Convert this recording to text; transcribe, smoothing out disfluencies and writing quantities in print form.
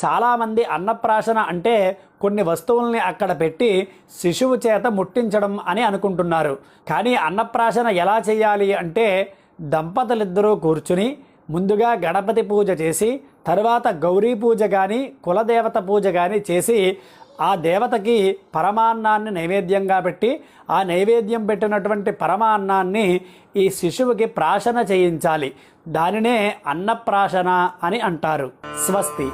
చాలామంది అన్నప్రాశన అంటే కొన్ని వస్తువుల్ని అక్కడ పెట్టి శిశువు చేత ముట్టించడం అని అనుకుంటున్నారు. కానీ అన్నప్రాశన ఎలా చేయాలి అంటే దంపతులిద్దరూ కూర్చుని ముందుగా గణపతి పూజ చేసి తర్వాత గౌరీ పూజ కానీ కులదేవత పూజ కానీ చేసి ఆ దేవతకి పరమాన్నాన్ని నైవేద్యంగా పెట్టి ఆ నైవేద్యం పెట్టినటువంటి పరమాన్నాన్ని ఈ శిశువుకి ప్రాశన చేయించాలి. దానినే అన్నప్రాశన అని అంటారు. స్వస్తి.